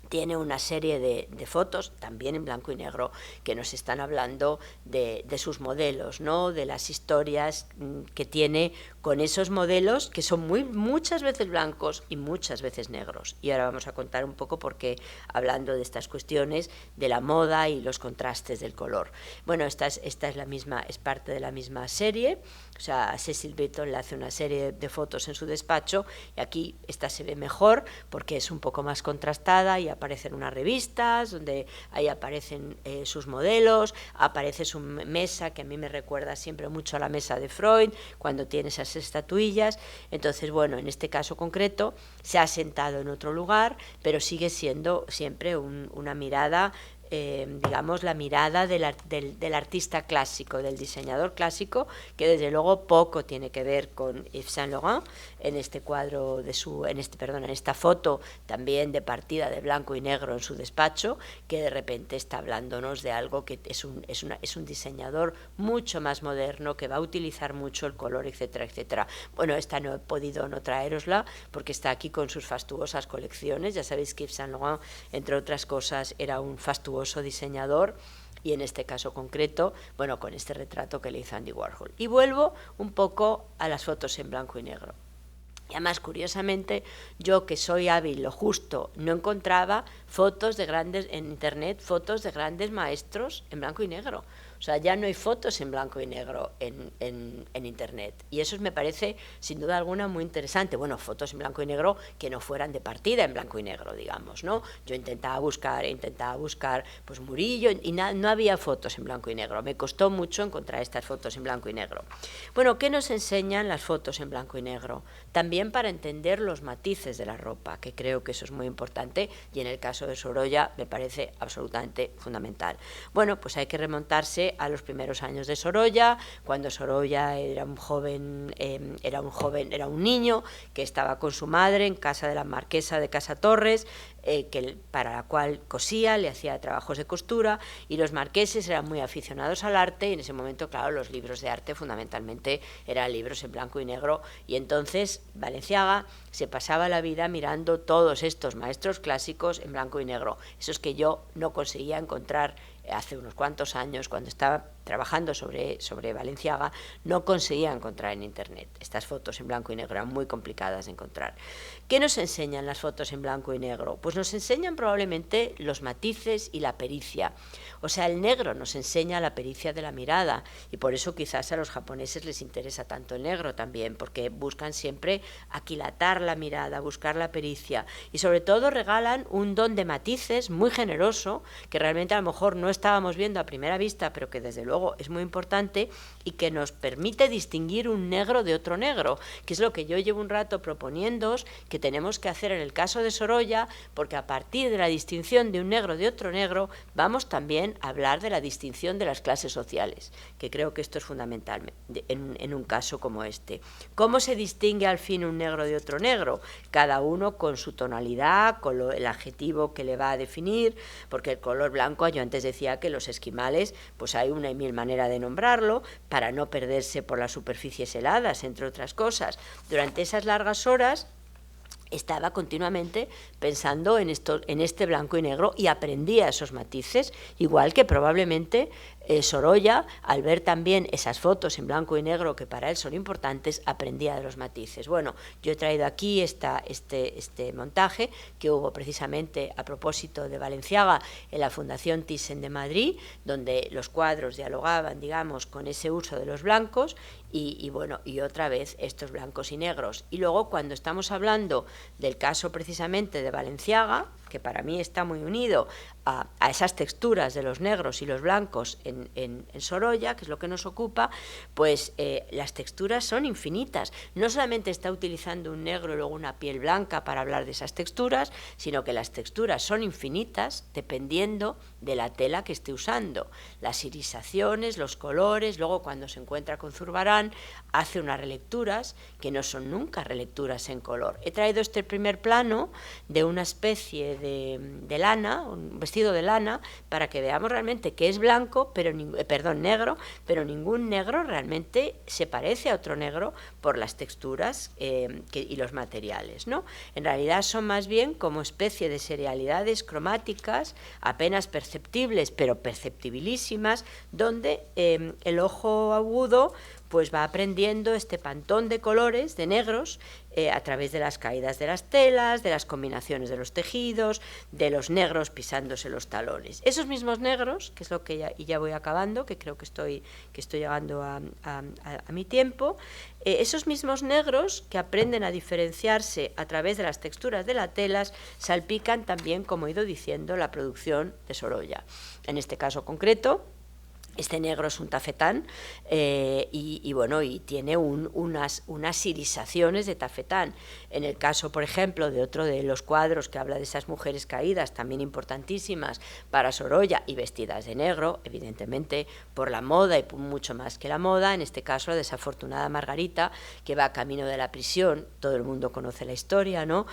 tiene una serie de fotos, también en blanco y negro, que nos están hablando de sus modelos, ¿no? De las historias que tiene con esos modelos que son muchas veces blancos y muchas veces negros. Y ahora vamos a contar un poco por qué, hablando de estas cuestiones de la moda y los contrastes del color. Bueno, esta es parte de la misma serie. O sea, Cecil Beaton le hace una serie de fotos en su despacho y aquí esta se ve mejor porque es un poco más contrastada y aparecen unas revistas donde ahí aparecen sus modelos, aparece su mesa, que a mí me recuerda siempre mucho a la mesa de Freud, cuando tiene esas estatuillas. Entonces, bueno, en este caso concreto se ha sentado en otro lugar, pero sigue siendo siempre una mirada, digamos, la mirada del artista clásico, del diseñador clásico, que desde luego poco tiene que ver con Yves Saint Laurent, en este cuadro en esta foto también de partida de blanco y negro en su despacho, que de repente está hablándonos de algo que es un diseñador mucho más moderno, que va a utilizar mucho el color, etcétera, etcétera. Bueno, esta no he podido no traerosla porque está aquí con sus fastuosas colecciones. Ya sabéis que Yves Saint Laurent, entre otras cosas, era un fastuoso diseñador, y en este caso concreto, bueno, con este retrato que le hizo Andy Warhol. Y vuelvo un poco a las fotos en blanco y negro. Y además, curiosamente, yo que soy hábil, lo justo, no encontraba fotos en internet, fotos de grandes maestros en blanco y negro. O sea, ya no hay fotos en blanco y negro en internet. Y eso me parece, sin duda alguna, muy interesante. Bueno, fotos en blanco y negro que no fueran de partida en blanco y negro, digamos, ¿no? Yo intentaba buscar pues Murillo, y no había fotos en blanco y negro. Me costó mucho encontrar estas fotos en blanco y negro. Bueno, ¿qué nos enseñan las fotos en blanco y negro? También para entender los matices de la ropa, que creo que eso es muy importante, y en el caso de Sorolla me parece absolutamente fundamental. Bueno, pues hay que remontarse a los primeros años de Sorolla, cuando Sorolla era un niño que estaba con su madre en casa de la marquesa de Casa Torres, para la cual cosía, le hacía trabajos de costura, y los marqueses eran muy aficionados al arte, y en ese momento, claro, los libros de arte fundamentalmente eran libros en blanco y negro, y entonces Balenciaga se pasaba la vida mirando todos estos maestros clásicos en blanco y negro, esos que yo no conseguía encontrar hace unos cuantos años, cuando estaba trabajando sobre Balenciaga, no conseguía encontrar en internet. Estas fotos en blanco y negro eran muy complicadas de encontrar. ¿Qué nos enseñan las fotos en blanco y negro? Pues nos enseñan probablemente los matices y la pericia. O sea, el negro nos enseña la pericia de la mirada, y por eso quizás a los japoneses les interesa tanto el negro también, porque buscan siempre aquilatar la mirada, buscar la pericia, y sobre todo regalan un don de matices muy generoso, que realmente a lo mejor no estábamos viendo a primera vista, pero que desde luego es muy importante y que nos permite distinguir un negro de otro negro, que es lo que yo llevo un rato proponiéndoos que tenemos que hacer en el caso de Sorolla, porque a partir de la distinción de un negro de otro negro vamos también a hablar de la distinción de las clases sociales, que creo que esto es fundamental en un caso como este. ¿Cómo se distingue al fin un negro de otro negro? Cada uno con su tonalidad, con el adjetivo que le va a definir, porque el color blanco, yo antes decía que los esquimales, pues hay una y mil maneras de nombrarlo, para no perderse por las superficies heladas, entre otras cosas. Durante esas largas horas estaba continuamente pensando en este blanco y negro, y aprendía esos matices, igual que probablemente Sorolla, al ver también esas fotos en blanco y negro que para él son importantes, aprendía de los matices. Bueno, yo he traído aquí este montaje que hubo precisamente a propósito de Balenciaga en la Fundación Thyssen de Madrid, donde los cuadros dialogaban, digamos, con ese uso de los blancos, y bueno, y otra vez estos blancos y negros. Y luego, cuando estamos hablando del caso precisamente de Balenciaga, que para mí está muy unido a esas texturas de los negros y los blancos en Sorolla, que es lo que nos ocupa, pues las texturas son infinitas. No solamente está utilizando un negro y luego una piel blanca para hablar de esas texturas, sino que las texturas son infinitas dependiendo de la tela que esté usando. Las irisaciones, los colores, luego cuando se encuentra con Zurbarán hace unas relecturas que no son nunca relecturas en color. He traído este primer plano de una especie de lana, un vestido de lana, para que veamos realmente que es blanco, pero negro, pero ningún negro realmente se parece a otro negro por las texturas y los materiales, ¿no? En realidad son más bien como especie de serialidades cromáticas apenas perceptibles, pero perceptibilísimas, donde el ojo agudo pues va aprendiendo este pantón de colores, de negros, a través de las caídas de las telas, de las combinaciones de los tejidos, de los negros pisándose los talones. Esos mismos negros, que es lo que ya voy acabando, que creo que estoy llegando a mi tiempo, esos mismos negros que aprenden a diferenciarse a través de las texturas de las telas, salpican también, como he ido diciendo, la producción de Sorolla. En este caso concreto, este negro es un tafetán y tiene unas irisaciones de tafetán. En el caso, por ejemplo, de otro de los cuadros que habla de esas mujeres caídas, también importantísimas para Sorolla y vestidas de negro, evidentemente por la moda y mucho más que la moda, en este caso la desafortunada Margarita, que va camino de la prisión, todo el mundo conoce la historia, ¿no?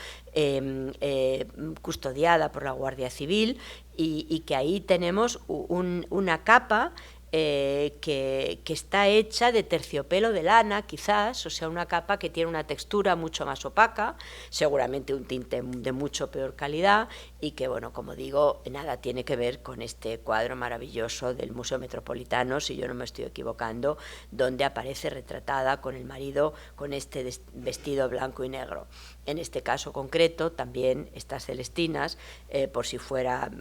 Custodiada por la Guardia Civil, y que ahí tenemos una capa que está hecha de terciopelo de lana, quizás, o sea, una capa que tiene una textura mucho más opaca, seguramente un tinte de mucho peor calidad, y que, bueno, como digo, nada tiene que ver con este cuadro maravilloso del Museo Metropolitano, si yo no me estoy equivocando, donde aparece retratada con el marido con este vestido blanco y negro. En este caso concreto, también estas celestinas, por si fuera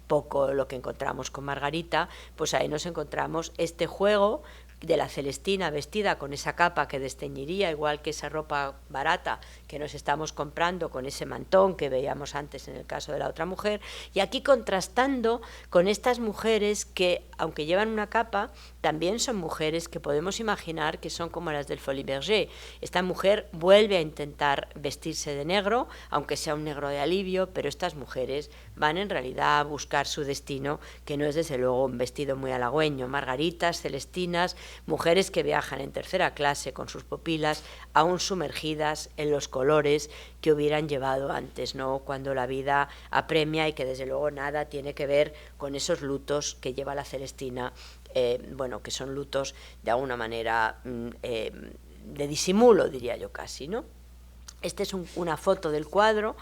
poco lo que encontramos con Margarita, pues ahí nos encontramos este juego de la Celestina vestida con esa capa que desteñiría, igual que esa ropa barata que nos estamos comprando con ese mantón que veíamos antes en el caso de la otra mujer, y aquí contrastando con estas mujeres que, aunque llevan una capa, también son mujeres que podemos imaginar que son como las del Folies Bergère. Esta mujer vuelve a intentar vestirse de negro, aunque sea un negro de alivio, pero estas mujeres van en realidad a buscar su destino, que no es desde luego un vestido muy halagüeño. Margaritas, celestinas, mujeres que viajan en tercera clase con sus pupilas aún sumergidas en los colores que hubieran llevado antes, ¿no? Cuando la vida apremia, y que desde luego nada tiene que ver con esos lutos que lleva la Celestina, que son lutos de alguna manera de disimulo, diría yo casi, ¿no? Esta es una foto del cuadro,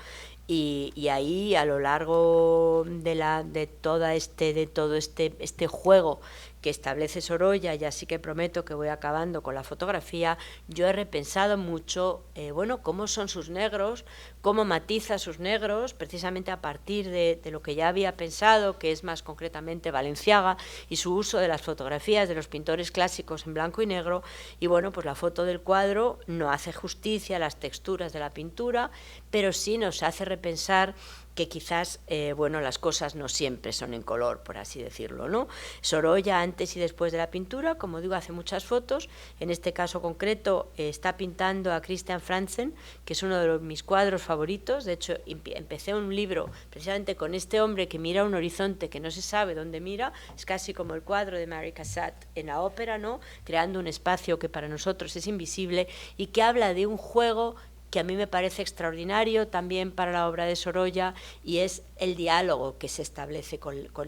y ahí a lo largo de todo este juego que establece Sorolla, ya sí que prometo que voy acabando con la fotografía, yo he repensado mucho, bueno, cómo son sus negros, cómo matiza sus negros, precisamente a partir de lo que ya había pensado, que es más concretamente Balenciaga, y su uso de las fotografías de los pintores clásicos en blanco y negro, y bueno, pues la foto del cuadro no hace justicia a las texturas de la pintura, pero sí nos hace repensar que quizás, bueno, las cosas no siempre son en color, por así decirlo, ¿no? Sorolla, antes y después de la pintura, como digo, hace muchas fotos. En este caso concreto está pintando a Christian Franzen, que es uno de mis cuadros favoritos. De hecho, empecé un libro precisamente con este hombre que mira un horizonte que no se sabe dónde mira. Es casi como el cuadro de Mary Cassatt en la ópera, ¿no? Creando un espacio que para nosotros es invisible y que habla de un juego que a mí me parece extraordinario también para la obra de Sorolla, y es el diálogo que se establece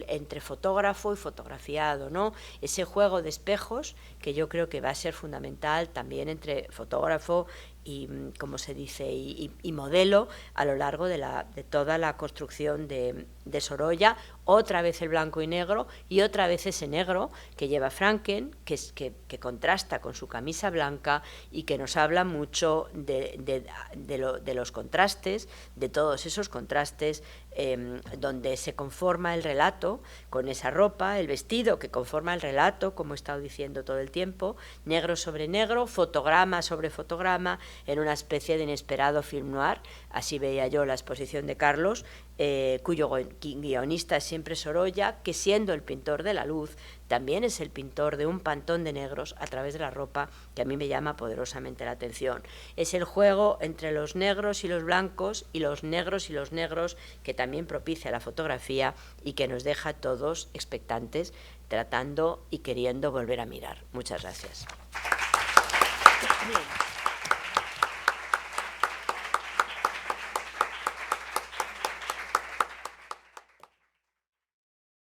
entre fotógrafo y fotografiado, ¿no? Ese juego de espejos que yo creo que va a ser fundamental también entre fotógrafo y, como se dice, y modelo a lo largo de toda la construcción de Sorolla. Otra vez el blanco y negro, y otra vez ese negro que lleva Franken, que contrasta con su camisa blanca y que nos habla mucho de los contrastes, de todos esos contrastes, donde se conforma el relato con esa ropa, el vestido que conforma el relato, como he estado diciendo todo el tiempo, negro sobre negro, fotograma sobre fotograma, en una especie de inesperado film noir. Así veía yo la exposición de Carlos, cuyo guionista es siempre Sorolla, que siendo el pintor de la luz, también es el pintor de un pantón de negros a través de la ropa, que a mí me llama poderosamente la atención. Es el juego entre los negros y los blancos, y los negros que también propicia la fotografía y que nos deja a todos expectantes, tratando y queriendo volver a mirar. Muchas gracias. Bien.